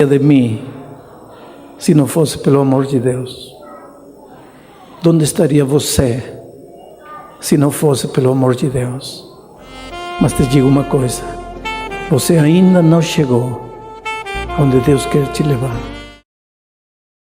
de mí se não fosse pelo amor de Deus? Onde estaria você se não fosse pelo amor de Deus? Mas te digo uma coisa: você ainda não chegou onde Deus quer te levar.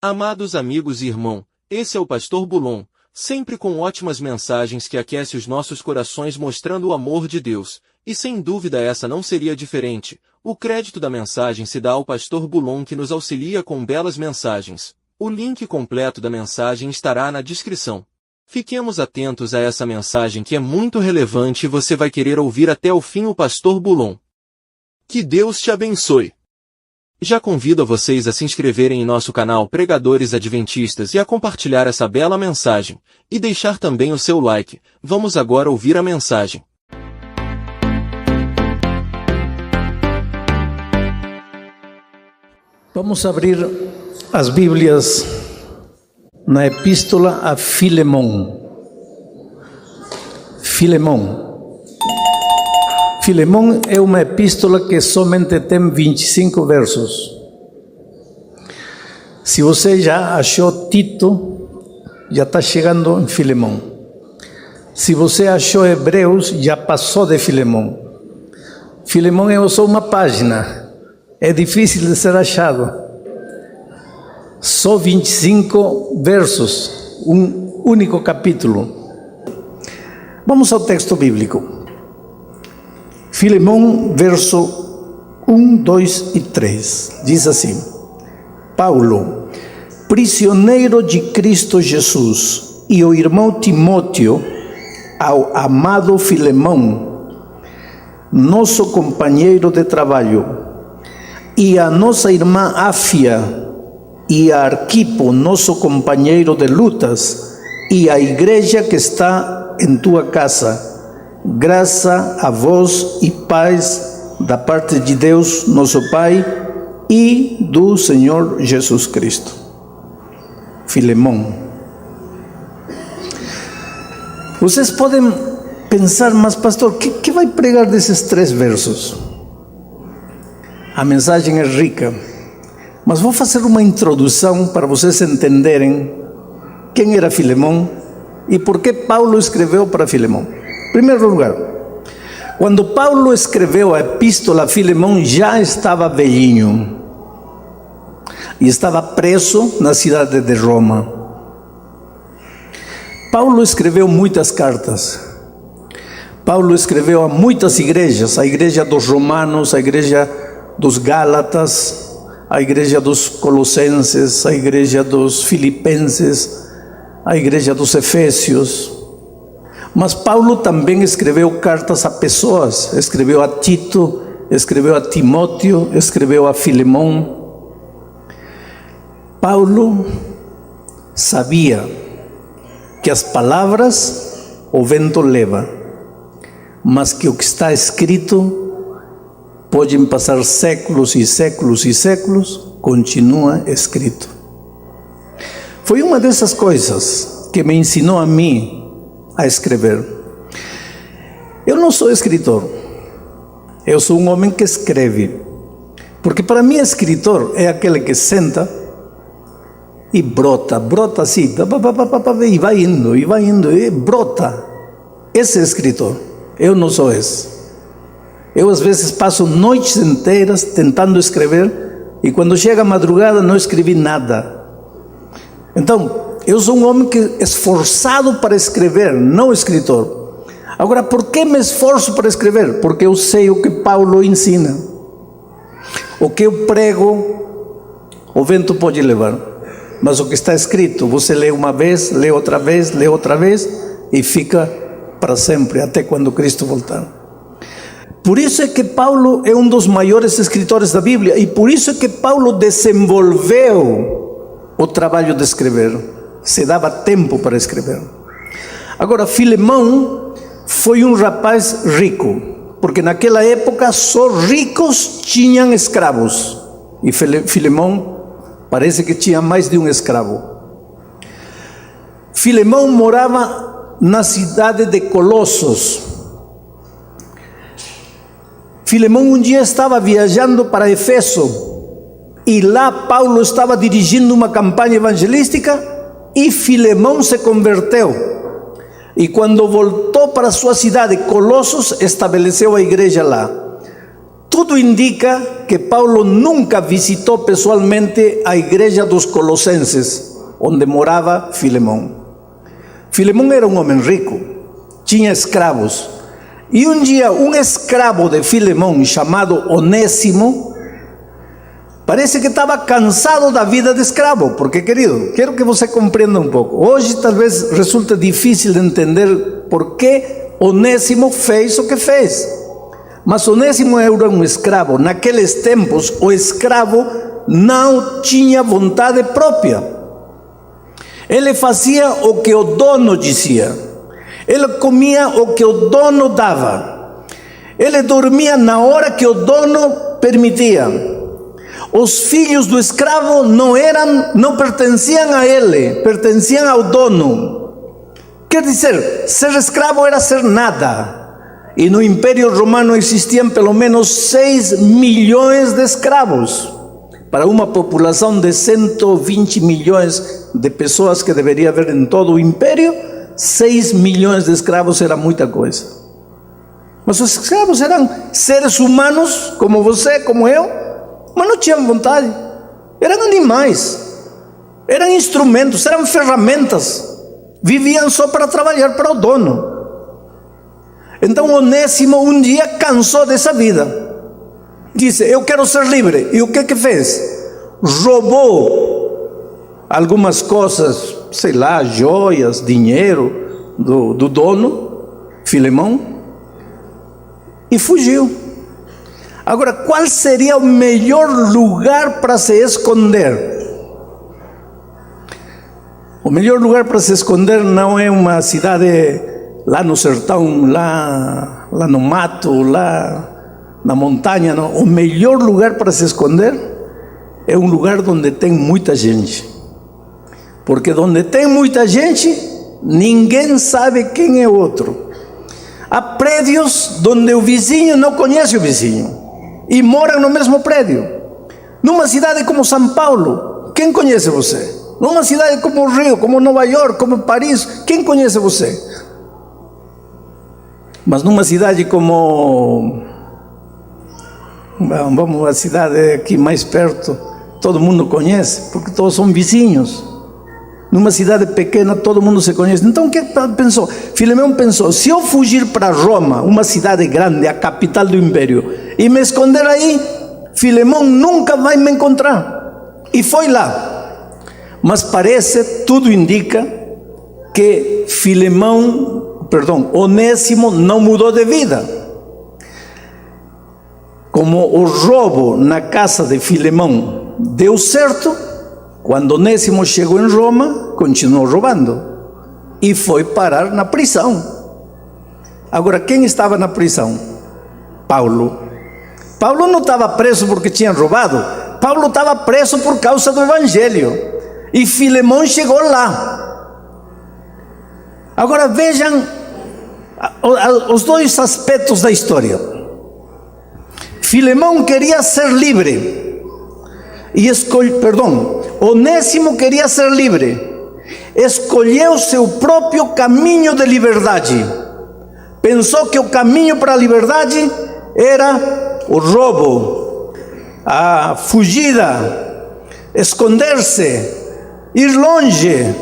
Amados amigos e irmãos, esse é o Pastor Bulon, sempre com ótimas mensagens que aquecem os nossos corações mostrando o amor de Deus. E sem dúvida essa não seria diferente. O crédito da mensagem se dá ao Pastor Bulon, que nos auxilia com belas mensagens. O link completo da mensagem estará na descrição. Fiquemos atentos a essa mensagem que é muito relevante e você vai querer ouvir até o fim o Pastor Bulon. Que Deus te abençoe. Já convido a vocês a se inscreverem em nosso canal Pregadores Adventistas e a compartilhar essa bela mensagem, e deixar também o seu like. Vamos agora ouvir a mensagem. Vamos abrir as Bíblias na Epístola a Filemón. Filemón é uma epístola que somente tem 25 versos. Se você já achou Tito, já está chegando em Filemón. Se você achou Hebreus, já passou de Filemón. Filemón é só uma página. É difícil de ser achado. Só 25 versos, um único capítulo. Vamos ao texto bíblico. Filemón, verso 1, 2 e 3. Diz assim: Paulo, prisioneiro de Cristo Jesus, e o irmão Timóteo, ao amado Filemón, nosso companheiro de trabalho, e a nossa irmã Áfia, e a Arquipo, nosso companheiro de lutas, e a igreja que está em tua casa, graça a vós e paz da parte de Deus, nosso Pai, e do Senhor Jesus Cristo. Filemón. Vocês podem pensar, mas pastor, que vai pregar desses 3 versos? A mensagem é rica, mas vou fazer uma introdução para vocês entenderem quem era Filemón e por que Paulo escreveu para Filemón. Em primeiro lugar, quando Paulo escreveu a epístola a Filemón, já estava velhinho e estava preso na cidade de Roma. Paulo escreveu muitas cartas. Paulo escreveu a muitas igrejas, a igreja dos romanos, a igreja dos Gálatas, a igreja dos Colossenses, a igreja dos Filipenses, a igreja dos Efésios. Mas Paulo também escreveu cartas a pessoas, escreveu a Tito, escreveu a Timóteo, escreveu a Filemón. Paulo sabia que as palavras o vento leva, mas que o que está escrito podem passar séculos e séculos e séculos, continua escrito. Foi uma dessas coisas que me ensinou a mim a escrever. Eu não sou escritor, eu sou um homem que escreve, porque para mim escritor é aquele que senta e brota assim, e vai indo, e brota. Esse é escritor. Eu não sou esse. Eu às vezes passo noites inteiras tentando escrever e quando chega a madrugada não escrevi nada. Então, eu sou um homem esforçado para escrever, não escritor. Agora, por que me esforço para escrever? Porque eu sei o que Paulo ensina. O que eu prego, o vento pode levar. Mas o que está escrito, você lê uma vez, lê outra vez, lê outra vez e fica para sempre, até quando Cristo voltar. Por isso é que Paulo é um dos maiores escritores da Bíblia, e por isso é que Paulo desenvolveu o trabalho de escrever. Se dava tempo para escrever. Agora, Filemón foi um rapaz rico, porque naquela época só ricos tinham escravos, e Filemón parece que tinha mais de um escravo. Filemón morava na cidade de Colossos. Filemón um dia estava viajando para Efeso e lá Paulo estava dirigindo uma campanha evangelística e Filemão se converteu. E quando voltou para sua cidade, Colossos, estabeleceu a igreja lá. Tudo indica que Paulo nunca visitou pessoalmente a igreja dos Colossenses, onde morava Filemão. Filemão era um homem rico, tinha escravos. E um dia, um escravo de Filemão, chamado Onésimo, parece que estava cansado da vida de escravo, porque, querido, quero que você compreenda um pouco. Hoje talvez resulte difícil de entender por que Onésimo fez o que fez. Mas Onésimo era um escravo. Naqueles tempos, o escravo não tinha vontade própria. Ele fazia o que o dono dizia. Ele comia o que o dono dava. Ele dormia na hora que o dono permitia. Os filhos do escravo não pertenciam a ele, pertenciam ao dono. Quer dizer, ser escravo era ser nada. E no Império Romano existiam pelo menos 6 milhões de escravos, para uma população de 120 milhões de pessoas que deveria haver em todo o Império. 6 milhões de escravos era muita coisa. Mas os escravos eram seres humanos, como você, como eu, mas não tinham vontade. Eram animais, eram instrumentos, eram ferramentas, viviam só para trabalhar para o dono. Então Onésimo um dia cansou dessa vida, disse: eu quero ser livre. E o que fez? Roubou algumas coisas, sei lá, joias, dinheiro do dono, Filemão, e fugiu. Agora, qual seria o melhor lugar para se esconder? O melhor lugar para se esconder não é uma cidade lá no sertão, lá no mato, lá na montanha, não. O melhor lugar para se esconder é um lugar onde tem muita gente. Porque onde tem muita gente, ninguém sabe quem é o outro. Há prédios onde o vizinho não conhece o vizinho e moram no mesmo prédio. Numa cidade como São Paulo, quem conhece você? Numa cidade como o Rio, como Nova York, como Paris, quem conhece você? Mas numa cidade como, vamos, a cidade aqui mais perto, todo mundo conhece, porque todos são vizinhos. Numa cidade pequena, todo mundo se conhece. Então o que pensou? Filemão pensou: se eu fugir para Roma, uma cidade grande, a capital do império, e me esconder aí, Filemão nunca vai me encontrar. E foi lá. Mas parece, tudo indica, que Onésimo não mudou de vida. Como o roubo na casa de Filemão deu certo, quando Onésimo chegou em Roma, continuou roubando e foi parar na prisão. Agora, quem estava na prisão? Paulo. Paulo não estava preso porque tinha roubado. Paulo estava preso por causa do Evangelho. E Filemão chegou lá. Agora vejam os dois aspectos da história. Filemão queria ser livre Onésimo queria ser livre, escolheu seu próprio caminho de liberdade. Pensou que o caminho para a liberdade era o roubo, a fugida, esconder-se, ir longe,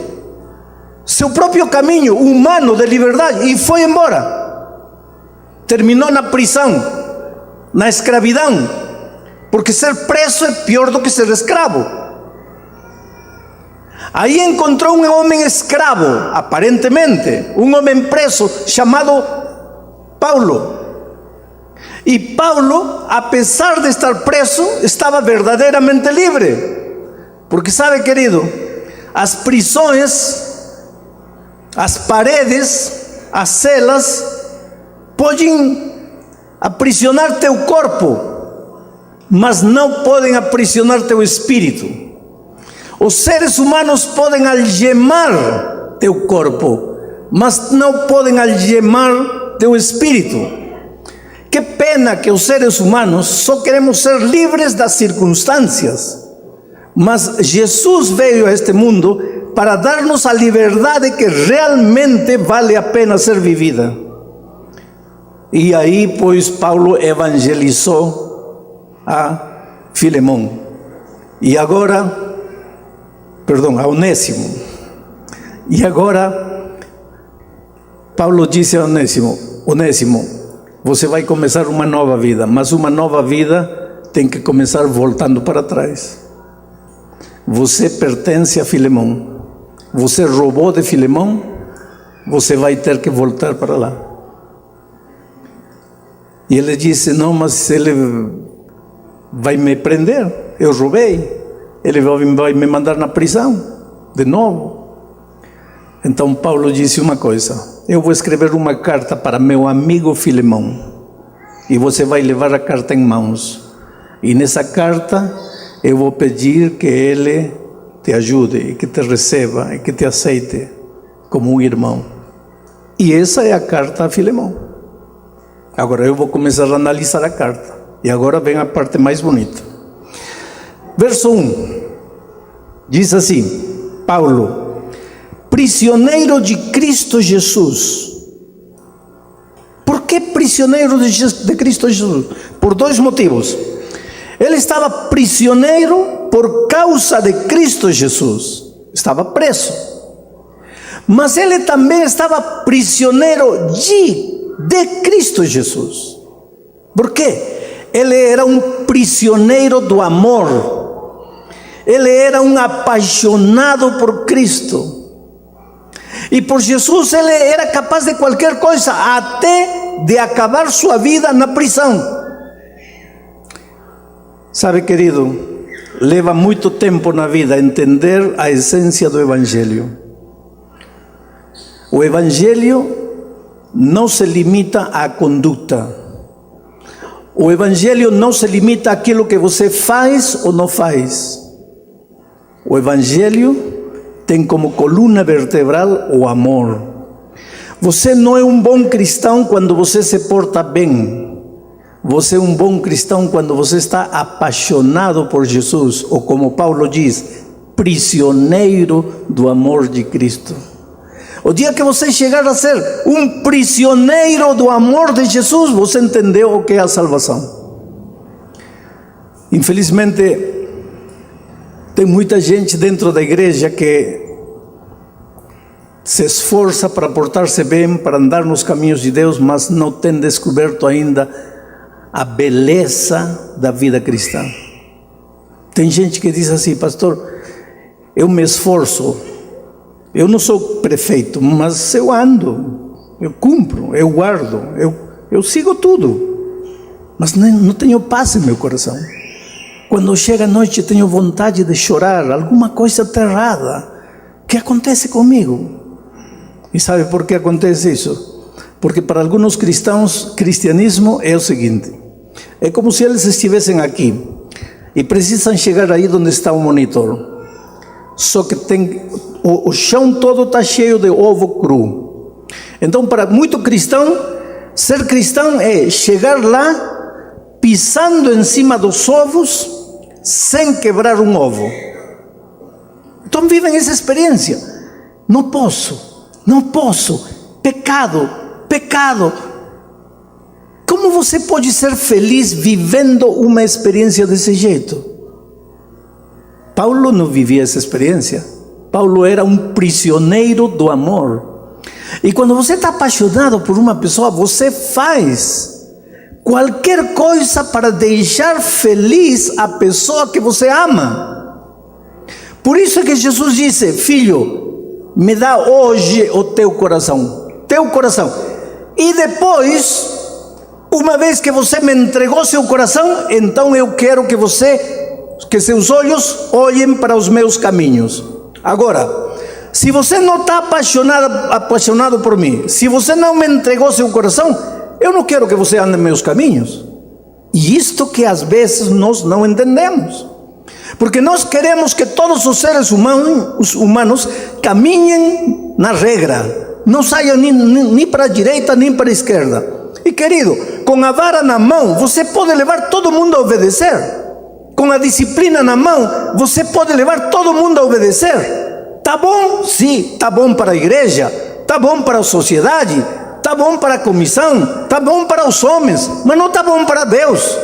seu próprio caminho humano de liberdade, e foi embora. Terminou na prisão, na escravidão, porque ser preso é pior do que ser escravo. Aí encontrou um homem escravo, aparentemente, um homem preso chamado Paulo. E Paulo, apesar de estar preso, estava verdadeiramente livre. Porque sabe, querido, as prisões, as paredes, as celas podem aprisionar teu corpo, mas não podem aprisionar teu espírito. Os seres humanos podem algemar teu corpo, mas não podem algemar teu espírito. Que pena que os seres humanos só queremos ser livres das circunstâncias, Mas Jesus veio a este mundo para dar-nos a liberdade que realmente vale a pena ser vivida. E aí, pois, Paulo evangelizou a Filemão. E agora, a Onésimo. E agora, Paulo disse a Onésimo, você vai começar uma nova vida, mas uma nova vida tem que começar voltando para trás. Você pertence a Filemão. Você roubou de Filemão, você vai ter que voltar para lá. E ele disse, não, mas ele vai me prender, eu roubei, ele vai me mandar na prisão, de novo. Então Paulo disse uma coisa, eu vou escrever uma carta para meu amigo Filemão, e você vai levar a carta em mãos, e nessa carta eu vou pedir que ele te ajude, que te receba e que te aceite como um irmão. E essa é a carta a Filemão. Agora eu vou começar a analisar a carta. E agora vem a parte mais bonita. Verso 1. Diz assim, Paulo, prisioneiro de Cristo Jesus. Por que prisioneiro de Cristo Jesus? Por dois motivos. Ele estava prisioneiro por causa de Cristo Jesus. Estava preso. Mas ele também estava prisioneiro de Cristo Jesus. Por quê? Ele era um prisioneiro do amor. Ele era um apaixonado por Cristo. E por Jesus ele era capaz de qualquer coisa, até de acabar sua vida na prisão. Sabe, querido, leva muito tempo na vida entender a essência do Evangelho. O Evangelho não se limita à conduta. O Evangelho não se limita àquilo que você faz ou não faz. O Evangelho tem como coluna vertebral o amor. Você não é um bom cristão quando você se porta bem. Você é um bom cristão quando você está apaixonado por Jesus, ou como Paulo diz, prisioneiro do amor de Cristo. O dia que você chegar a ser um prisioneiro do amor de Jesus, você entendeu o que é a salvação. Infelizmente, tem muita gente dentro da igreja que se esforça para portar-se bem, para andar nos caminhos de Deus, mas não tem descoberto ainda a beleza da vida cristã. Tem gente que diz assim, pastor, eu me esforço, eu não sou prefeito, mas eu ando, eu cumpro, eu guardo, eu sigo tudo, mas não tenho paz em meu coração. Quando chega a noite tenho vontade de chorar, alguma coisa está errada. O que acontece comigo? E sabe por que acontece isso? Porque para alguns cristãos, cristianismo é o seguinte, é como se eles estivessem aqui e precisam chegar aí onde está o monitor. Só que o chão todo está cheio de ovo cru. Então, para muito cristão, ser cristão é chegar lá pisando em cima dos ovos sem quebrar um ovo. Então vivem essa experiência. Não posso, pecado. Como você pode ser feliz vivendo uma experiência desse jeito? Paulo não vivia essa experiência. Paulo era um prisioneiro do amor. E quando você está apaixonado por uma pessoa, você faz qualquer coisa para deixar feliz a pessoa que você ama. Por isso é que Jesus disse, filho, me dá hoje o teu coração. E depois, uma vez que você me entregou seu coração, então eu quero que seus olhos olhem para os meus caminhos. Agora, se você não está apaixonado por mim, se você não me entregou seu coração, eu não quero que você ande em meus caminhos. E isto que às vezes nós não entendemos, porque nós queremos que todos os seres humanos caminhem na regra, não saiam nem para a direita nem para a esquerda. E querido, com a vara na mão, você pode levar todo mundo a obedecer. com a disciplina na mão, você pode levar todo mundo a obedecer. Tá bom? Sim, tá bom para a igreja, tá bom para a sociedade, tá bom para a comissão, tá bom para os homens, mas não tá bom para Deus.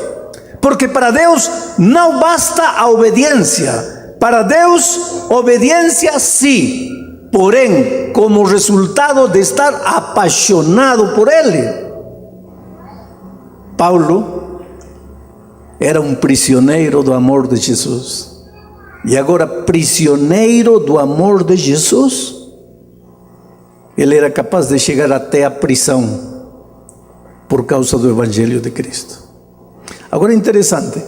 Porque para Deus não basta a obediência. Para Deus, obediência sim, porém, como resultado de estar apaixonado por Ele. Paulo era um prisioneiro do amor de Jesus. E agora, prisioneiro do amor de Jesus, ele era capaz de chegar até a prisão por causa do Evangelho de Cristo. Agora, interessante,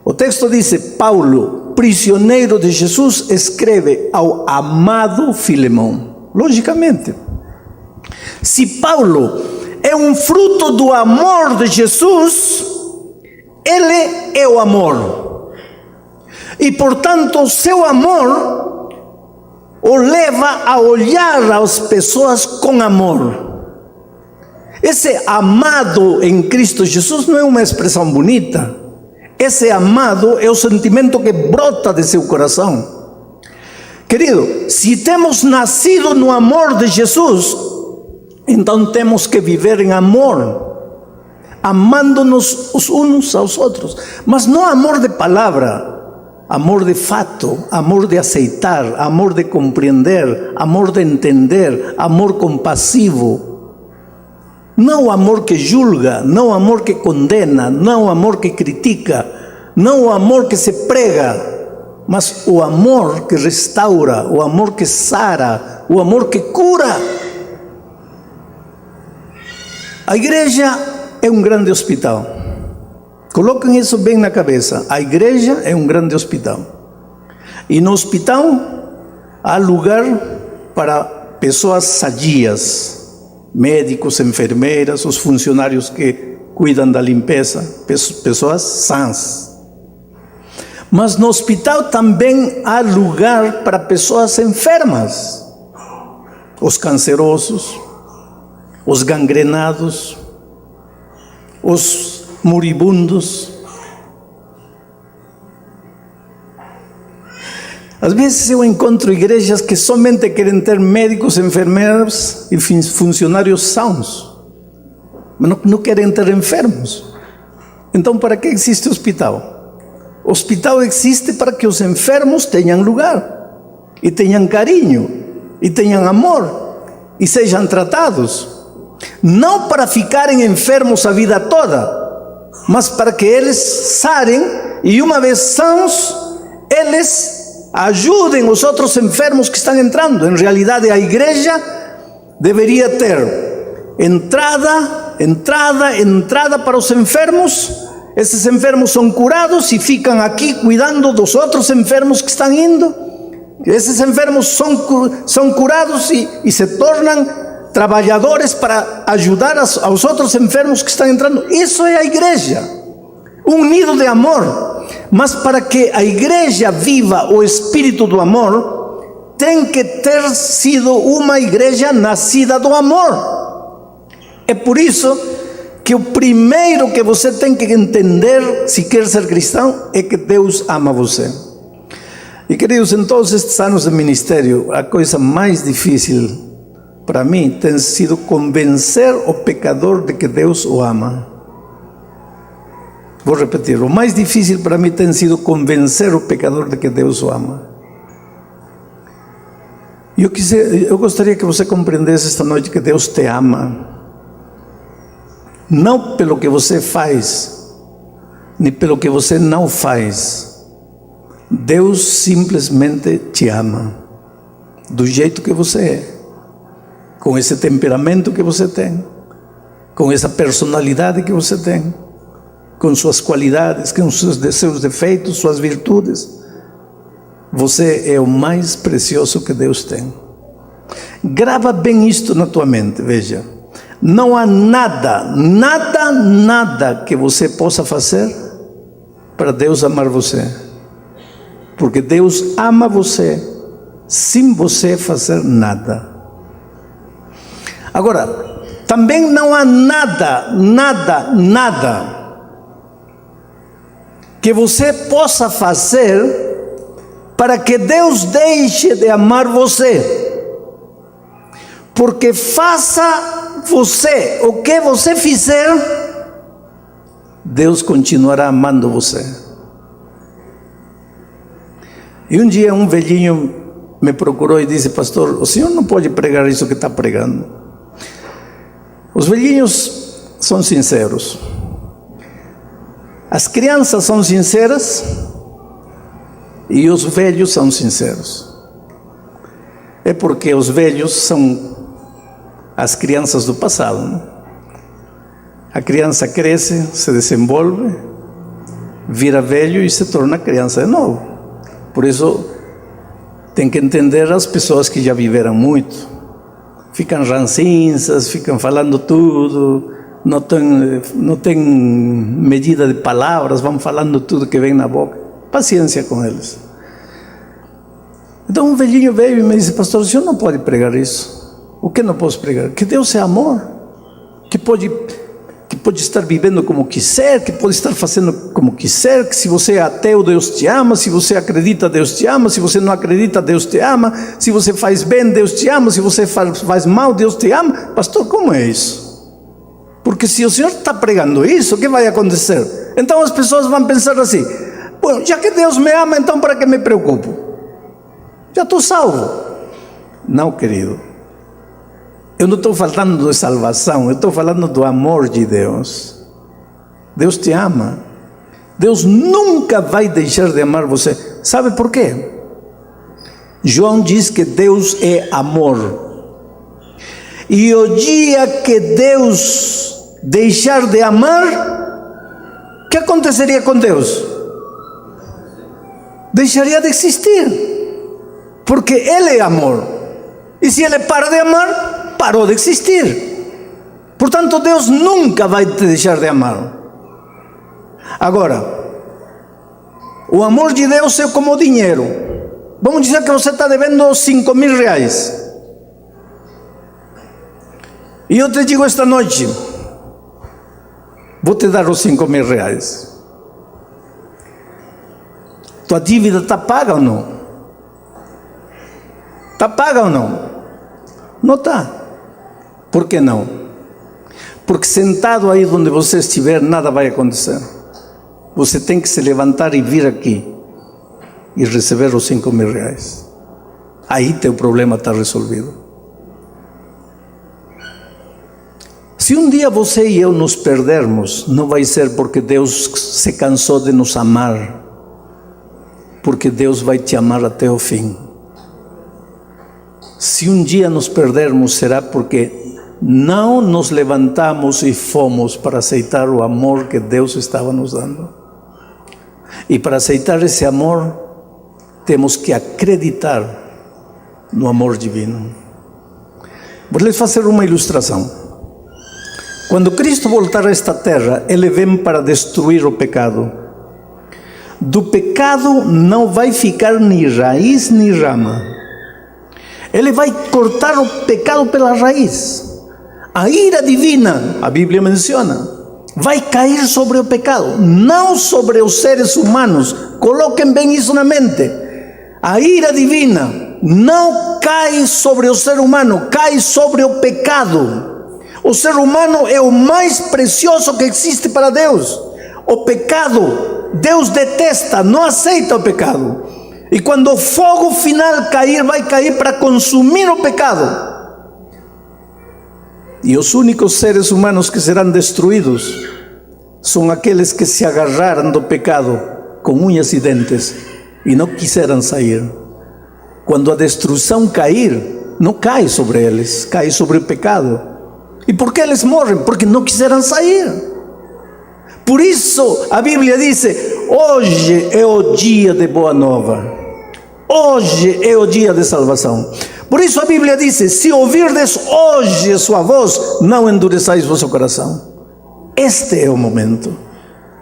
o texto diz: Paulo, prisioneiro de Jesus, escreve ao amado Filemão. Logicamente, se Paulo é um fruto do amor de Jesus, ele é o amor. E, portanto, o seu amor o leva a olhar as pessoas com amor. Esse amado em Cristo Jesus não é uma expressão bonita. Esse amado é o sentimento que brota de seu coração. Querido, se temos nascido no amor de Jesus, então temos que viver em amor, amando-nos os uns aos outros. Mas não amor de palavra, amor de fato, amor de aceitar, amor de compreender, amor de entender, amor compassivo. Não o amor que julga, não o amor que condena, não o amor que critica, não o amor que se prega, mas o amor que restaura, o amor que sara, o amor que cura. A igreja é um grande hospital. Coloquem isso bem na cabeça. A igreja é um grande hospital. E no hospital há lugar para pessoas sadias, médicos, enfermeiras, os funcionários que cuidam da limpeza, pessoas sãs. Mas no hospital também há lugar para pessoas enfermas, os cancerosos, os gangrenados, os moribundos. Às vezes eu encontro igrejas que somente querem ter médicos, enfermeiros e funcionários sãos, mas não querem ter enfermos. Então, para que existe hospital? O hospital existe para que os enfermos tenham lugar, e tenham carinho, e tenham amor, e sejam tratados. Não para ficarem enfermos a vida toda, mas para que eles sarem, e uma vez sãos, eles ajudem os outros enfermos que estão entrando. Em realidade, a igreja deveria ter entrada para os enfermos. Esses enfermos são curados e ficam aqui cuidando dos outros enfermos que estão indo. Esses enfermos são curados e se tornam trabalhadores para ajudar aos outros enfermos que estão entrando. Isso é a igreja, um nido de amor. Mas para que a igreja viva o espírito do amor, tem que ter sido uma igreja nascida do amor. É por isso que o primeiro que você tem que entender, se quer ser cristão, é que Deus ama você. E queridos, em todos estes anos de ministério, a coisa mais difícil para mim tem sido convencer o pecador de que Deus o ama. Vou repetir, o mais difícil para mim tem sido convencer o pecador de que Deus o ama. Eu gostaria que você compreendesse esta noite que Deus te ama. Não pelo que você faz, nem pelo que você não faz. Deus simplesmente te ama, do jeito que você é, com esse temperamento que você tem, com essa personalidade que você tem, com suas qualidades, com seus defeitos, suas virtudes. Você é o mais precioso que Deus tem. Grava bem isto na tua mente, veja. Não há nada que você possa fazer para Deus amar você. Porque Deus ama você sem você fazer nada. Agora, também não há nada que você possa fazer para que Deus deixe de amar você. Porque faça você o que você fizer, Deus continuará amando você. E um dia um velhinho me procurou e disse: pastor, o senhor não pode pregar isso que está pregando. Os velhinhos são sinceros. As crianças são sinceras e os velhos são sinceros. É porque os velhos são as crianças do passado, né? A criança cresce, se desenvolve, vira velho e se torna criança de novo. Por isso tem que entender as pessoas que já viveram muito. Ficam rancinzas, ficam falando tudo, não tem medida de palavras, vão falando tudo que vem na boca. Paciência com eles. Então um velhinho veio e me disse: pastor, o senhor não pode pregar isso. O que não posso pregar? Que Deus é amor, que pode estar vivendo como quiser, que pode estar fazendo como quiser, que se você é ateu, Deus te ama, se você acredita, Deus te ama, se você não acredita, Deus te ama, se você faz bem, Deus te ama, se você faz mal, Deus te ama. Pastor, como é isso? Porque se o senhor está pregando isso, o que vai acontecer? Então as pessoas vão pensar assim: bom, já que Deus me ama, então para que me preocupo? Já estou salvo. Não, querido. Eu não estou falando de salvação, eu estou falando do amor de Deus. Deus te ama. Deus nunca vai deixar de amar você. Sabe por quê? João diz que Deus é amor. E o dia que Deus deixar de amar, o que aconteceria com Deus? Deixaria de existir. Porque Ele é amor. E se Ele para de amar, parou de existir. Portanto, Deus nunca vai te deixar de amar. Agora, o amor de Deus é como dinheiro. Vamos dizer que você está devendo 5.000 reais. E eu te digo esta noite: vou te dar os 5.000 reais. Tua dívida está paga ou não? Está paga ou não? Não está. Por que não? Porque sentado aí onde você estiver, nada vai acontecer. Você tem que se levantar e vir aqui e receber os 5.000 reais. Aí teu problema está resolvido. Se um dia você e eu nos perdermos, não vai ser porque Deus se cansou de nos amar, porque Deus vai te amar até o fim. Se um dia nos perdermos, será porque não nos levantamos e fomos para aceitar o amor que Deus estava nos dando. E para aceitar esse amor, temos que acreditar no amor divino. Vou lhes fazer uma ilustração. Quando Cristo voltar a esta terra, Ele vem para destruir o pecado. Do pecado não vai ficar nem raiz nem rama. Ele vai cortar o pecado pela raiz. A ira divina, a Bíblia menciona, vai cair sobre o pecado, não sobre os seres humanos. Coloquem bem isso na mente. A ira divina não cai sobre o ser humano, cai sobre o pecado. O ser humano é o mais precioso que existe para Deus. O pecado, Deus detesta, não aceita o pecado. E quando o fogo final cair, vai cair para consumir o pecado. E os únicos seres humanos que serão destruídos são aqueles que se agarraram do pecado com unhas e dentes e não quiseram sair. Quando a destruição cair, não cai sobre eles, cai sobre o pecado. E por que eles morrem? Porque não quiseram sair. Por isso a Bíblia diz: hoje é o dia de boa nova, hoje é o dia de salvação. Por isso a Bíblia diz: se ouvirdes hoje a sua voz, não endureçais vosso coração. Este é o momento.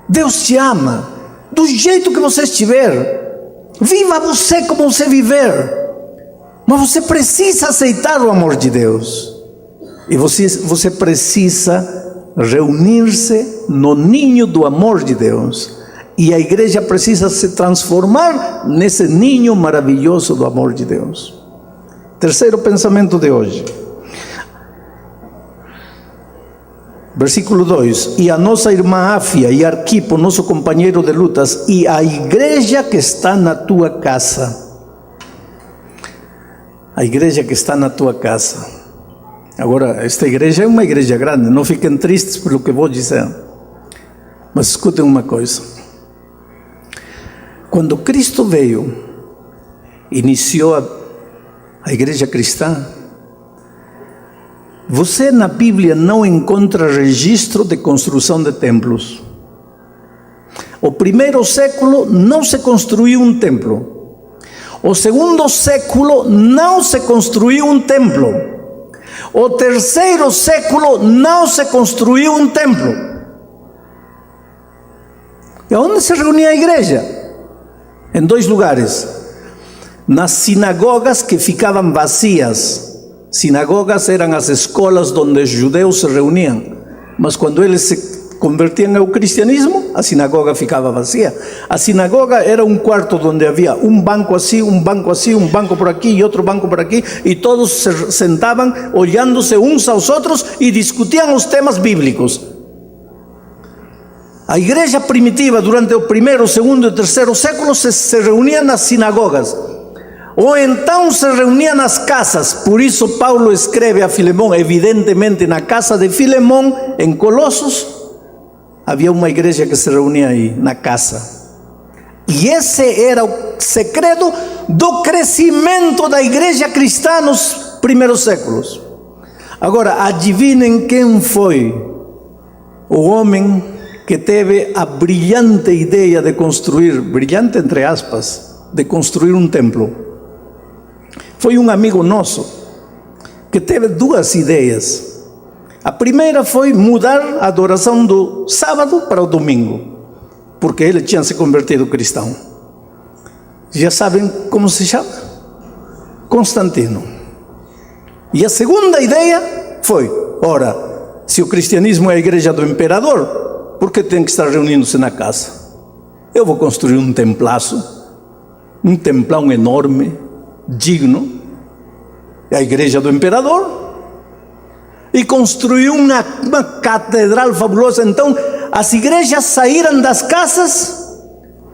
Deus te ama do jeito que você estiver. Viva você como você viver. Mas você precisa aceitar o amor de Deus. E você precisa reunir-se no ninho do amor de Deus E a igreja precisa se transformar nesse ninho maravilhoso do amor de Deus. Terceiro pensamento de hoje. Versículo 2: e a nossa irmã Áfia e Arquipo, nosso companheiro de lutas, e a igreja que está na tua casa. A igreja que está na tua casa. Agora, esta igreja é uma igreja grande, não fiquem tristes pelo que vou dizer. Mas escutem uma coisa. Quando Cristo veio, iniciou a igreja cristã, você na Bíblia não encontra registro de construção de templos. O primeiro século não se construiu um templo. O segundo século não se construiu um templo. O terceiro século não se construiu um templo. E onde se reunia a igreja? Em dois lugares. Nas sinagogas que ficavam vazias. Sinagogas eram as escolas onde os judeus se reuniam. Mas quando eles se convertiam ao cristianismo, a sinagoga ficava vazia. A sinagoga era um quarto onde havia um banco assim, um banco assim, um banco por aqui e outro banco por aqui, e todos se sentavam olhando-se uns aos outros e discutiam os temas bíblicos. A igreja primitiva, durante o primeiro, segundo e terceiro século, se reunia nas sinagogas. Ou então se reunia nas casas. Por isso Paulo escreve a Filemão, evidentemente na casa de Filemão, em Colossos, havia uma igreja que se reunia aí, na casa. E esse era o segredo do crescimento da igreja cristã nos primeiros séculos. Agora, adivinhem quem foi o homem que teve a brilhante ideia de construir, brilhante entre aspas, de construir um templo. Foi um amigo nosso que teve duas ideias. A primeira foi mudar a adoração do sábado para o domingo, porque ele tinha se convertido cristão. Já sabem como se chama? Constantino. E a segunda ideia foi: ora, se o cristianismo é a igreja do imperador, por que tem que estar reunindo-se na casa? Eu vou construir um templaço, um templão enorme, digno, é a igreja do imperador. E construiu uma catedral fabulosa. Então as igrejas saíram das casas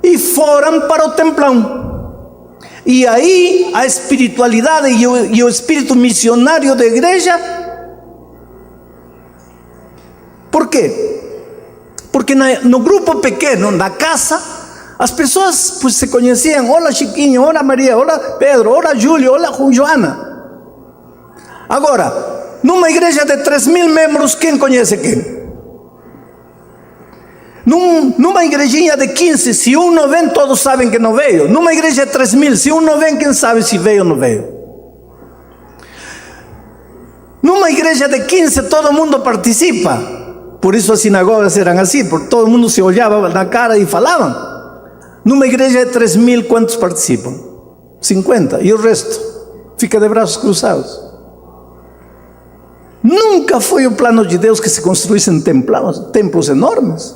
e foram para o templão. E aí a espiritualidade e o espírito missionário da igreja. Por quê? Porque no grupo pequeno, na casa, as pessoas pues, se conheciam. Olá Chiquinho, olá Maria, olá Pedro, olá Júlio, olá Joana. Agora, numa igreja de 3.000 membros, quem conhece quem? Numa igrejinha de 15, se um não vem, todos sabem que não veio. Numa igreja de 3.000, se um não vem, quem sabe se veio ou não veio? Numa igreja de 15, todo mundo participa. Por isso as sinagogas eram assim, porque todo mundo se olhava na cara e falavam. Numa igreja de 3.000, quantos participam? 50. E o resto? Fica de braços cruzados. Nunca foi o plano de Deus que se construíssem templos enormes.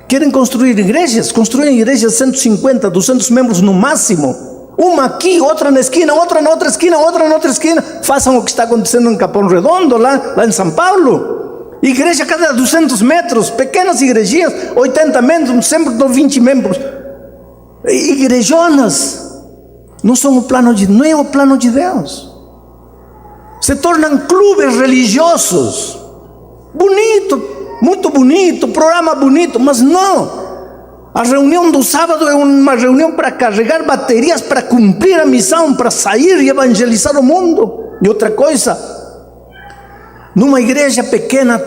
Querem construir igrejas? Construem igrejas de 150, 200 membros no máximo. Uma aqui, outra na esquina, outra na outra esquina, outra na outra esquina. Façam o que está acontecendo em Capão Redondo, lá em São Paulo. Igreja a cada 200 metros, pequenas igrejinhas, 80 membros, sempre com 20 membros. Igrejonas. Não são não é o plano de Deus. Se tornam clubes religiosos. Bonito, muito bonito, programa bonito, mas não. A reunião do sábado é uma reunião para carregar baterias, para cumprir a missão, para sair e evangelizar o mundo. E outra coisa, numa igreja pequena,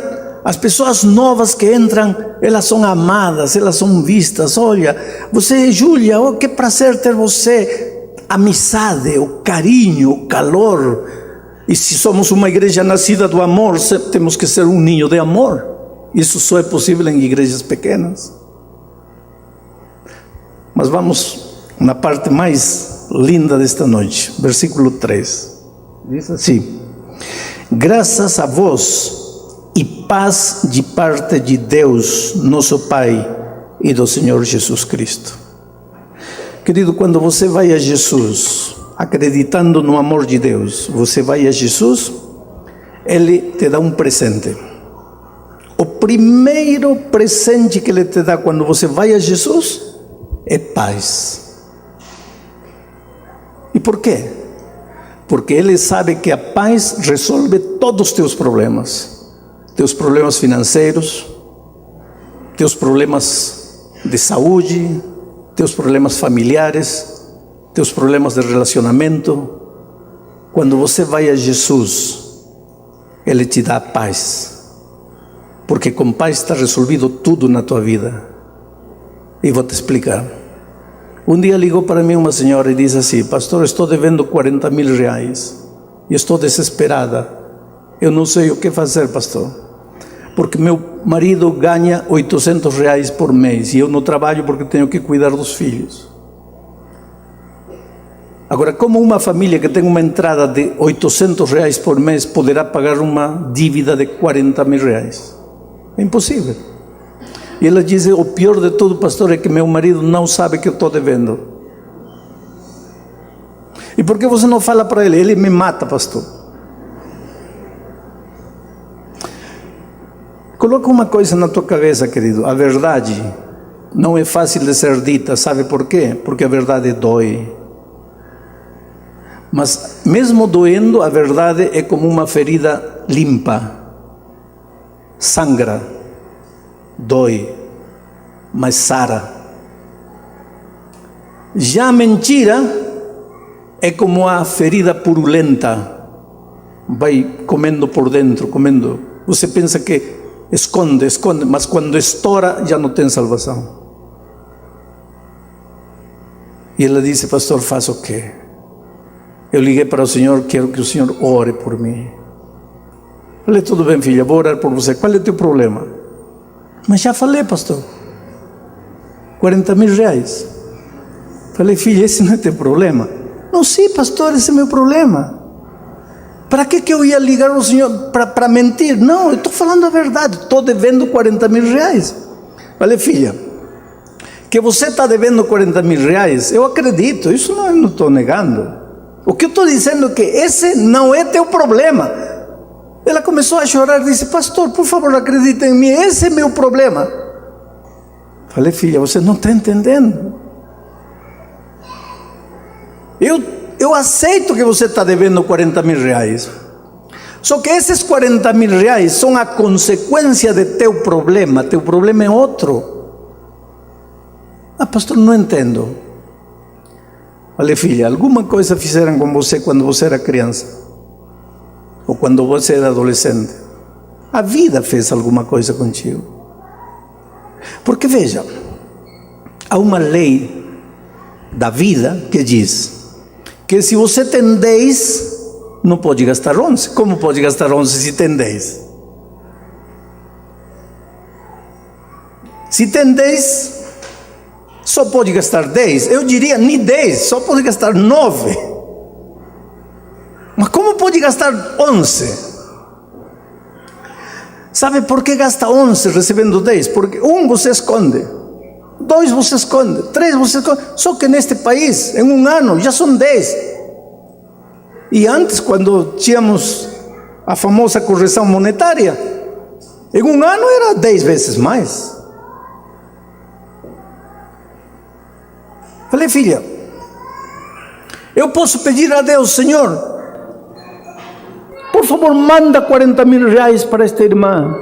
as pessoas novas que entram, elas são amadas, elas são vistas. Olha, você, Júlia, oh, que prazer ter você. Amizade, o carinho, o calor. E se somos uma igreja nascida do amor, temos que ser um ninho de amor. Isso só é possível em igrejas pequenas. Mas vamos na parte mais linda desta noite, versículo 3. Diz assim: graças a vós e paz de parte de Deus, nosso Pai, e do Senhor Jesus Cristo. Querido, quando você vai a Jesus, acreditando no amor de Deus, você vai a Jesus, Ele te dá um presente. O primeiro presente que Ele te dá quando você vai a Jesus é paz. E por quê? Porque Ele sabe que a paz resolve todos os teus problemas financeiros, teus problemas de saúde, teus problemas familiares, teus problemas de relacionamento. Quando você vai a Jesus, Ele te dá paz, porque com paz está resolvido tudo na tua vida. E vou te explicar. Um dia ligou para mim uma senhora e disse assim: pastor, estou devendo 40 mil reais e estou desesperada, eu não sei o que fazer, pastor, porque meu marido ganha 800 reais por mês e eu não trabalho porque tenho que cuidar dos filhos. Agora, como uma família que tem uma entrada de 800 reais por mês poderá pagar uma dívida de 40 mil reais? É impossível. E ela diz: o pior de tudo, pastor, é que meu marido não sabe que eu estou devendo. E por que você não fala para ele? Ele me mata, pastor. Coloca uma coisa na tua cabeça, querido: a verdade não é fácil de ser dita. Sabe por quê? Porque a verdade dói. Mas mesmo doendo, a verdade é como uma ferida limpa. Sangra, dói, mas sara. Já a mentira é como a ferida purulenta, vai comendo por dentro, comendo. Você pensa que esconde, mas quando estoura já não tem salvação. E ela disse: pastor, faça o quê? Eu liguei para o Senhor, quero que o Senhor ore por mim. Falei: tudo bem, filha, vou orar por você. Qual é o teu problema? Mas já falei, pastor, 40 mil reais. Falei: filha, esse não é teu problema? Não, sim, pastor, esse é meu problema. Para que eu ia ligar ao Senhor para mentir? Não, eu estou falando a verdade, estou devendo 40 mil reais. Falei: filha, que você está devendo 40 mil reais, eu acredito, isso não estou negando. O que eu estou dizendo é que esse não é teu problema. Ela começou a chorar e disse: pastor, por favor, acredita em mim, esse é meu problema. Falei: filha, você não está entendendo. Eu aceito que você está devendo 40 mil reais. Só que esses 40 mil reais são a consequência de teu problema. Teu problema é outro. Ah, pastor, não entendo. Falei: filha, alguma coisa fizeram com você quando você era criança? Ou quando você era adolescente? A vida fez alguma coisa contigo. Porque veja, há uma lei da vida que diz que se você tem 10, não pode gastar 11. Como pode gastar 11 se tem 10? Se tem 10, só pode gastar 10. Eu diria nem 10, só pode gastar 9. Mas como pode gastar 11? Sabe por que gasta 11 recebendo 10? Porque 1 você esconde, 2 você esconde, 3 você esconde. Só que neste país, em um ano, já são 10. E antes, quando tínhamos a famosa correção monetária, em um ano era 10 vezes mais. Falei: filha, eu posso pedir a Deus: Senhor, por favor, manda 40 mil reais para esta irmã.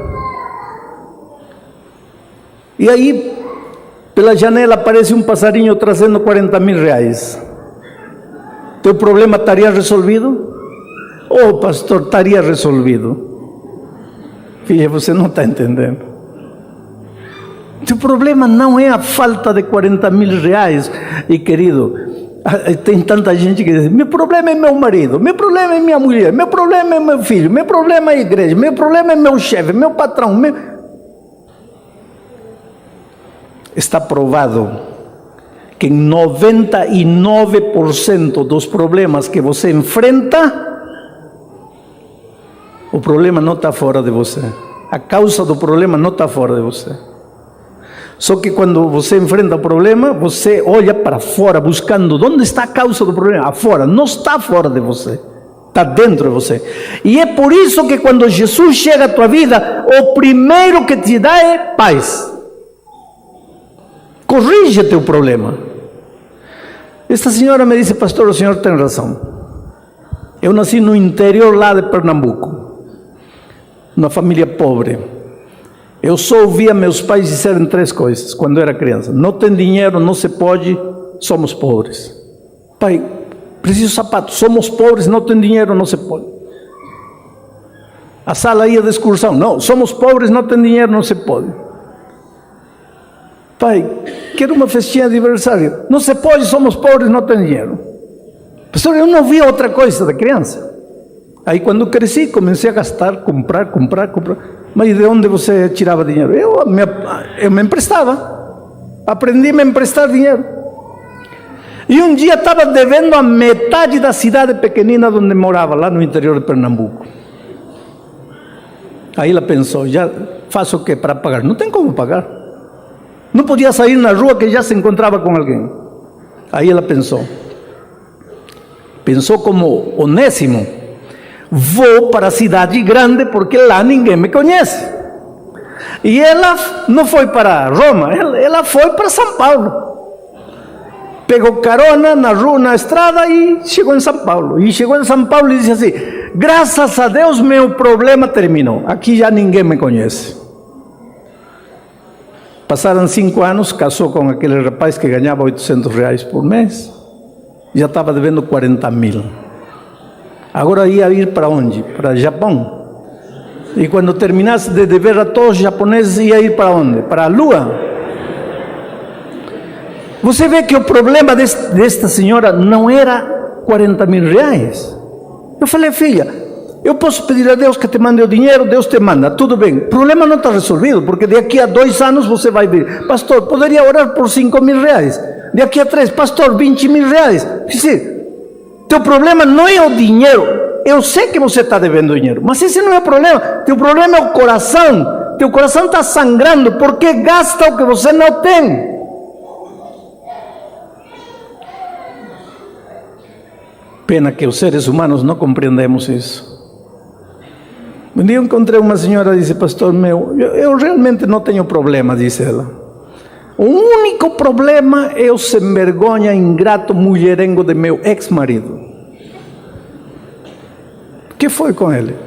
E aí, pela janela aparece um passarinho trazendo 40 mil reais. Teu problema estaria resolvido? Oh, pastor, estaria resolvido. Filha, você não está entendendo. Teu problema não é a falta de 40 mil reais. E querido, tem tanta gente que diz: meu problema é meu marido, meu problema é minha mulher, meu problema é meu filho, meu problema é a igreja, meu problema é meu chefe, meu patrão. Está provado que em 99% dos problemas que você enfrenta, o problema não está fora de você. A causa do problema não está fora de você. Só que quando você enfrenta o problema, você olha para fora, buscando onde está a causa do problema. Afora, não está fora de você, está dentro de você. E é por isso que quando Jesus chega à tua vida, o primeiro que te dá é paz. Corrige teu problema. Esta senhora me disse: pastor, o senhor tem razão. Eu nasci no interior lá de Pernambuco, numa família pobre. Eu só ouvia meus pais dizerem 3 coisas quando era criança: não tem dinheiro, não se pode, somos pobres. Pai, preciso de sapato, somos pobres, não tem dinheiro, não se pode. A sala ia de excursão: não, somos pobres, não tem dinheiro, não se pode. Pai, quero uma festinha de aniversário: não se pode, somos pobres, não tem dinheiro. Pastor, eu não via outra coisa da criança. Aí quando cresci, comecei a gastar, comprar. Mas de onde você tirava dinheiro? Eu me emprestava. Aprendi a me emprestar dinheiro. E um dia estava devendo a metade da cidade pequenina onde morava, lá no interior de Pernambuco. Aí ela pensou: já faço o quê para pagar? Não tem como pagar. Não podia sair na rua que já se encontrava com alguém. Aí ela pensou como Onésimo: vou para a cidade grande porque lá ninguém me conhece. E ela não foi para Roma, ela foi para São Paulo. Pegou carona na rua, na estrada, e chegou em São Paulo. E chegou em São Paulo e disse assim: graças a Deus meu problema terminou, aqui já ninguém me conhece. Passaram 5 anos, casou com aquele rapaz que ganhava R$800 por mês. Já estava devendo 40 mil. Agora ia ir para onde? Para Japão. E quando terminasse de dever a todos os japoneses, ia ir para onde? Para a Lua. Você vê que o problema desta senhora não era 40 mil reais. Eu falei: filha, eu posso pedir a Deus que te mande o dinheiro, Deus te manda, tudo bem. O problema não está resolvido, porque daqui a 2 anos você vai vir: pastor, poderia orar por 5 mil reais. Daqui a 3, pastor, 20 mil reais. Teu problema não é o dinheiro. Eu sei que você está devendo dinheiro, mas esse não é o problema. Teu problema é o coração. Teu coração está sangrando porque gasta o que você não tem. Pena que os seres humanos não compreendemos isso. Um dia eu encontrei uma senhora e disse: pastor, eu realmente não tenho problema, disse ela. O único problema é o sem vergonha, ingrato, mulherengo de meu ex-marido. O que foi com ele?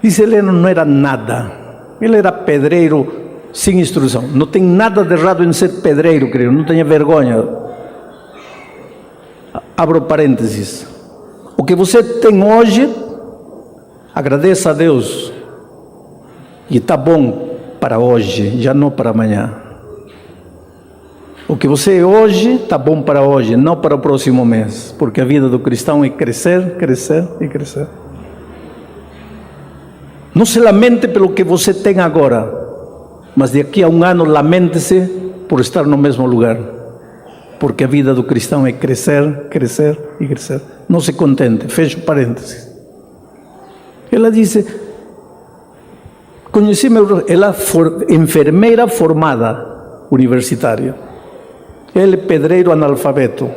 Disse: ele não era nada. Ele era pedreiro sem instrução. Não tem nada de errado em ser pedreiro, querido. Não tenha vergonha. Abro parênteses. O que você tem hoje, agradeça a Deus. E está bom para hoje, já não para amanhã. O que você é hoje, está bom para hoje, não para o próximo mês. Porque a vida do cristão é crescer, crescer e crescer. Não se lamente pelo que você tem agora, mas daqui a 1 ano lamente-se por estar no mesmo lugar. Porque a vida do cristão é crescer, crescer e crescer. Não se contente. Fecho parênteses. Ela disse: conheci ela enfermeira formada, universitária. Ele pedreiro analfabeto.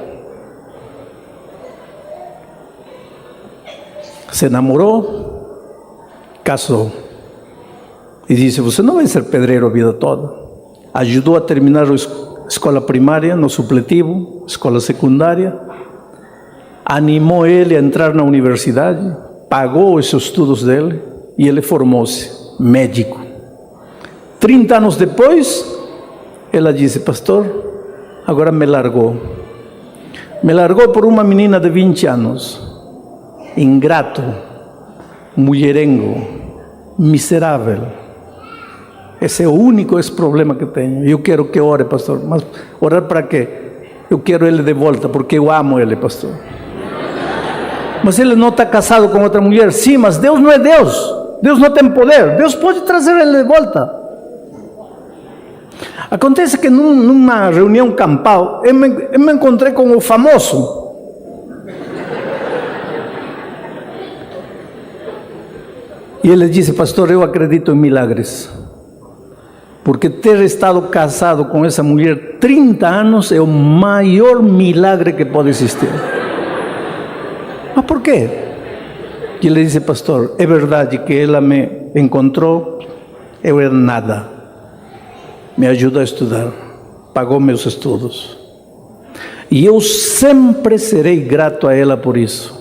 Se namorou, casou. E disse: você não vai ser pedreiro a vida toda. Ajudou a terminar a escola primária, no supletivo, escola secundária. Animou ele a entrar na universidade, pagou os estudos dele e ele formou-se médico. 30 anos depois, ela disse: pastor, agora me largou. Me largou por uma menina de 20 anos. Ingrato, mulherengo, miserável. Esse é o único problema que tenho. Eu quero que ore, pastor. Mas orar para quê? Eu quero ele de volta, porque eu amo ele, pastor. Mas ele não está casado com outra mulher. Sim, mas Deus não é Deus. Deus não tem poder. Deus pode trazer ele de volta. Acontece que numa reunião campal, eu me encontrei com o famoso. E ele disse: pastor, eu acredito em milagres. Porque ter estado casado com essa mulher 30 anos é o maior milagre que pode existir. Mas por quê? E ele disse: pastor, é verdade que ela me encontrou, eu era nada, me ajudou a estudar, pagou meus estudos, e eu sempre serei grato a ela por isso.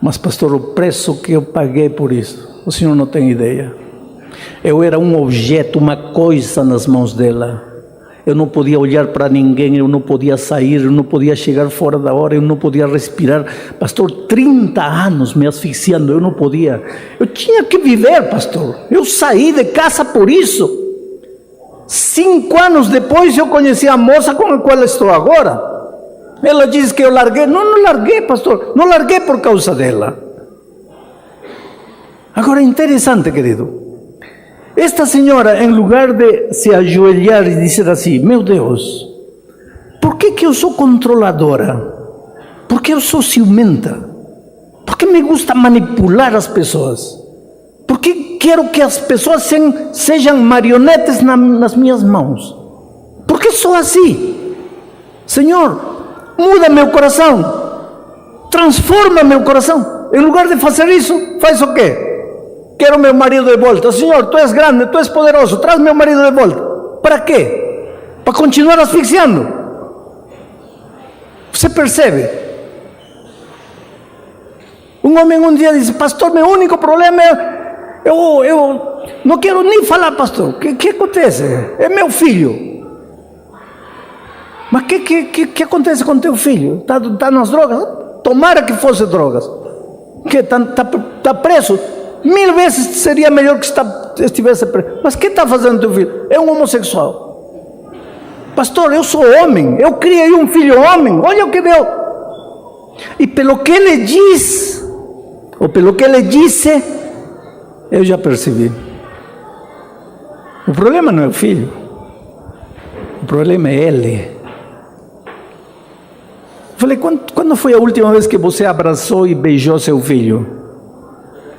Mas pastor, o preço que eu paguei por isso, o senhor não tem ideia. Eu era um objeto, uma coisa nas mãos dela. Eu não podia olhar para ninguém, eu não podia sair, eu não podia chegar fora da hora, eu não podia respirar. Pastor, 30 anos me asfixiando, eu não podia. Eu tinha que viver, pastor. Eu saí de casa por isso. 5 anos depois eu conheci a moça com a qual estou agora. Ela diz que eu larguei. Não larguei, pastor. Não larguei por causa dela. Agora, interessante, querido. Esta senhora, em lugar de se ajoelhar e dizer assim: meu Deus, por que eu sou controladora? Por que eu sou ciumenta? Por que me gusta manipular as pessoas? Por que quero que as pessoas sejam marionetes nas minhas mãos? Por que sou assim? Senhor, muda meu coração, transforma meu coração. Em lugar de fazer isso, faz o quê? Quero meu marido de volta. Senhor, tu és grande, tu és poderoso, traz meu marido de volta. Para quê? Para continuar asfixiando. Você percebe? Um homem um dia disse: pastor, meu único problema é eu não quero nem falar, pastor. O que acontece? É meu filho. Mas o que acontece com teu filho? Está nas drogas? Tomara que fosse drogas. Que está preso? 1000 vezes seria melhor que estivesse preso. Mas o que está fazendo teu filho? É um homossexual. Pastor, eu sou homem, eu criei um filho homem, olha o que deu. E pelo que ele diz, ou pelo que ele disse, eu já percebi. O problema não é o filho, o problema é ele. Falei: quando foi a última vez que você abraçou e beijou seu filho?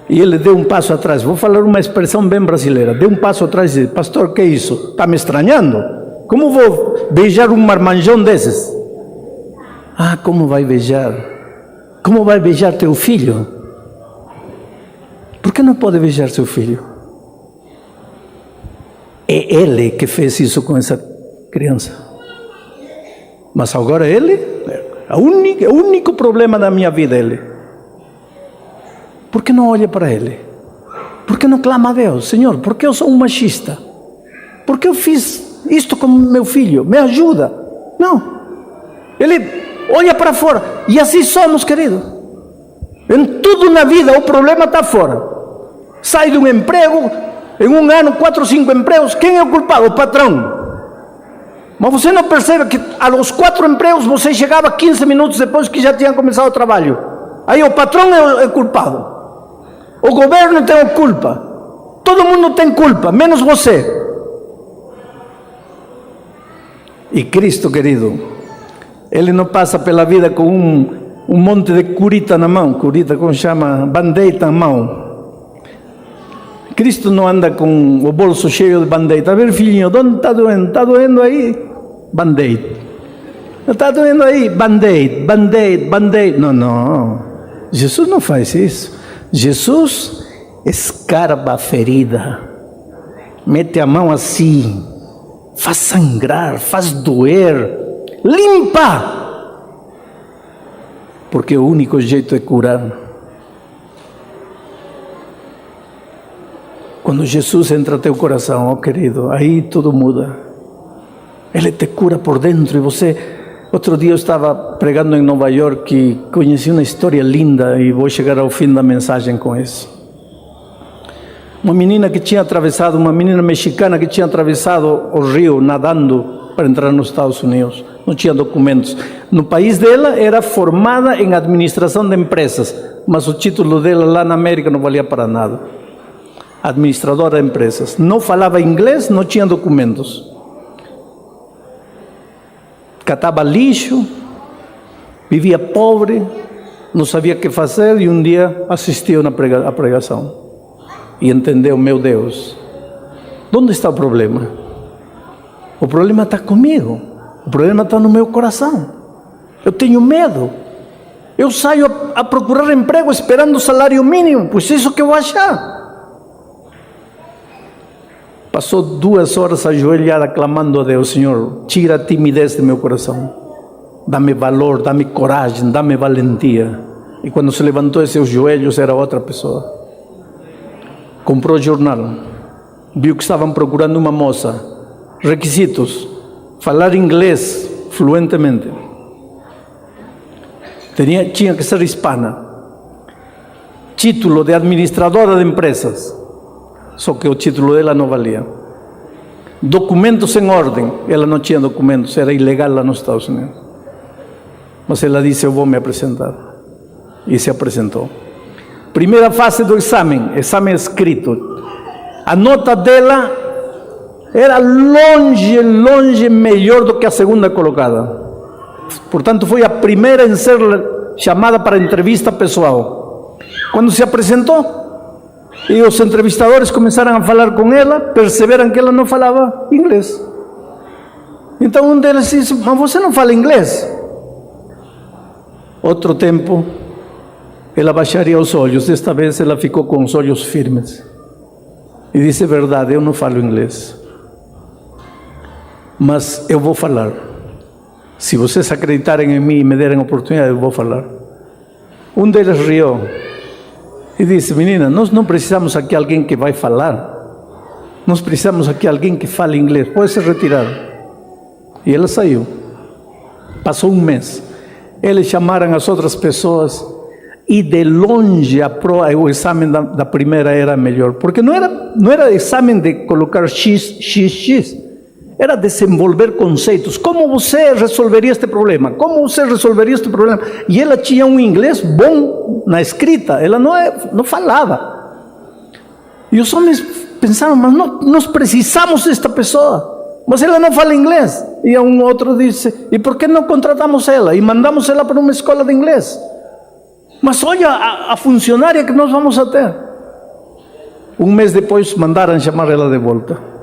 E ele deu um passo atrás. Vou falar uma expressão bem brasileira. Deu um passo atrás e disse: pastor, que é isso? Está me estranhando? Como vou beijar um marmanjão desses? Ah, como vai beijar? Como vai beijar teu filho? Por que não pode beijar seu filho? É ele que fez isso com essa criança. Mas agora ele, o único problema da minha vida é ele. Por que não olha para ele? Por que não clama a Deus? Senhor, por que eu sou um machista? Por que eu fiz isto com meu filho? Me ajuda. Não. Ele olha para fora. E assim somos, querido. Em tudo na vida o problema está fora. Sai de um emprego, em um ano 4 ou 5 empregos. Quem é o culpado? O patrão. Mas você não percebe que aos 4 empregos você chegava 15 minutos depois que já tinha começado o trabalho. Aí o patrão é culpado. O governo tem culpa. Todo mundo tem culpa, menos você. E Cristo, querido, Ele não passa pela vida com um monte de curita na mão. Curita, como chama? Band-aid na mão. Cristo não anda com o bolso cheio de band-aid. A ver, filhinho, onde está doendo? Está doendo aí? Band-aid. Está doendo aí? Band-aid, band-aid, band-aid. Não. Jesus não faz isso. Jesus escarba a ferida, mete a mão assim, faz sangrar, faz doer, limpa, porque o único jeito é curar. Quando Jesus entra no teu coração, oh querido, aí tudo muda. Ele te cura por dentro e você... Outro dia eu estava pregando em Nova York e conheci uma história linda e vou chegar ao fim da mensagem com isso. Uma menina mexicana que tinha atravessado o rio nadando para entrar nos Estados Unidos. Não tinha documentos. No país dela era formada em administração de empresas, mas o título dela lá na América não valia para nada. Administradora de empresas. Não falava inglês, não tinha documentos. Catava lixo, vivia pobre, não sabia o que fazer e um dia assistiu à pregação e entendeu: meu Deus, onde está o problema? O problema está comigo. O problema está no meu coração. Eu tenho medo. Eu saio a procurar emprego esperando o salário mínimo, pois isso que eu vou achar. Passou 2 horas ajoelhada clamando a Deus: Senhor, tira a timidez do meu coração. Dá-me valor, dá-me coragem, dá-me valentia. E quando se levantou de seus joelhos, era outra pessoa. Comprou o jornal, viu que estavam procurando uma moça. Requisitos: falar inglês fluentemente. Tinha que ser hispana. Título de administradora de empresas. Só que o título dela não valia. Documentos em ordem. Ela não tinha documentos, era ilegal lá nos Estados Unidos. Mas ela disse: eu vou me apresentar. E se apresentou. Primeira fase do exame escrito. A nota dela era longe melhor do que a segunda colocada. Portanto, foi a primeira em ser chamada para entrevista pessoal. Quando se apresentou, e os entrevistadores começaram a falar com ela, perceberam que ela não falava inglês. Então um deles disse: mas você não fala inglês? Outro tempo, ela baixaria os olhos. Desta vez ela ficou com os olhos firmes e disse: verdade, eu não falo inglês, mas eu vou falar. Se vocês acreditarem em mim e me derem oportunidade, eu vou falar. Um deles riu e disse: menina, nós não precisamos aqui de alguém que vai falar. Nós precisamos aqui de alguém que fale inglês. Pode se retirar. E ela saiu. Passou um mês. Eles chamaram as outras pessoas e de longe o exame da primeira era melhor. Porque não era exame de colocar X. Era desenvolver conceitos. Como você resolveria este problema? Como você resolveria este problema? E ela tinha um inglês bom na escrita. Ela não falava. E os homens pensaram: mas nós precisamos desta pessoa. Mas ela não fala inglês. E um outro disse: e por que não contratamos ela? E mandamos ela para uma escola de inglês. Mas olha a funcionária que nós vamos a ter. Um mês depois mandaram chamar ela de volta.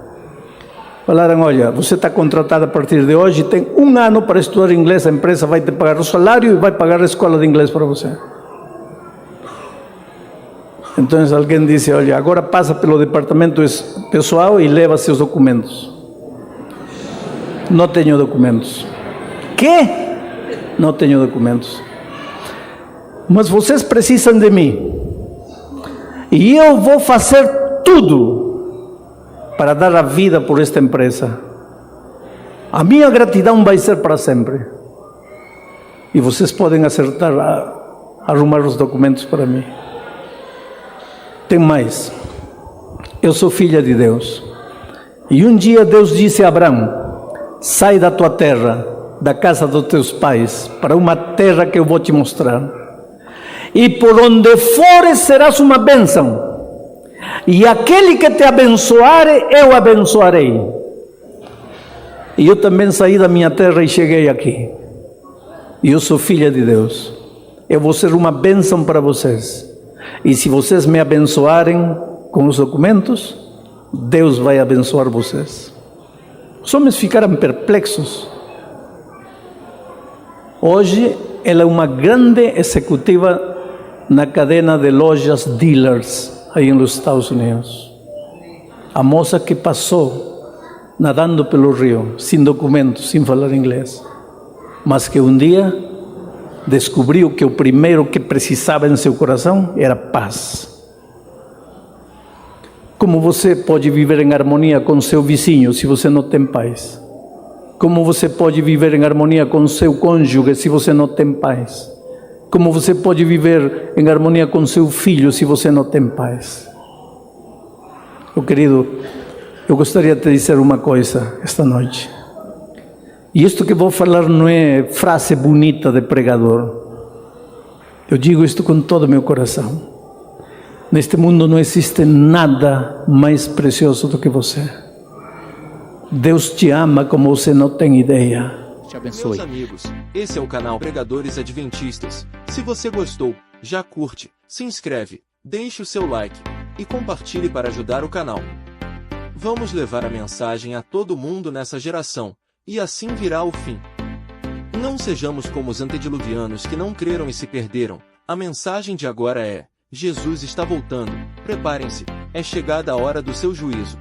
Falaram: olha, você está contratada a partir de hoje, tem 1 ano para estudar inglês, a empresa vai te pagar o salário e vai pagar a escola de inglês para você. Então alguém disse: olha, agora passa pelo departamento pessoal e leva seus documentos. Não tenho documentos. Que? Não tenho documentos. Mas vocês precisam de mim. E eu vou fazer tudo para dar a vida por esta empresa. A minha gratidão vai ser para sempre. E vocês podem acertar a arrumar os documentos para mim. Tem mais. Eu sou filha de Deus. E um dia Deus disse a Abraão: sai da tua terra, da casa dos teus pais, para uma terra que eu vou te mostrar. E por onde fores serás uma bênção. E aquele que te abençoar, eu abençoarei. E eu também saí da minha terra e cheguei aqui. E eu sou filha de Deus. Eu vou ser uma bênção para vocês. E se vocês me abençoarem com os documentos, Deus vai abençoar vocês. Os homens ficaram perplexos. Hoje, ela é uma grande executiva na cadena de lojas dealers aí nos Estados Unidos. A moça que passou nadando pelo rio, sem documentos, sem falar inglês, mas que um dia descobriu que o primeiro que precisava em seu coração era paz. Como você pode viver em harmonia com seu vizinho se você não tem paz? Como você pode viver em harmonia com seu cônjuge se você não tem paz? Como você pode viver em harmonia com seu filho se você não tem paz? Meu querido, eu gostaria de te dizer uma coisa esta noite. E isto que vou falar não é frase bonita de pregador. Eu digo isto com todo o meu coração. Neste mundo não existe nada mais precioso do que você. Deus te ama como você não tem ideia. Te abençoe. Meus amigos, esse é o canal Pregadores Adventistas. Se você gostou, já curte, se inscreve, deixe o seu like e compartilhe para ajudar o canal. Vamos levar a mensagem a todo mundo nessa geração, e assim virá o fim. Não sejamos como os antediluvianos que não creram e se perderam. A mensagem de agora é: Jesus está voltando, preparem-se, é chegada a hora do seu juízo.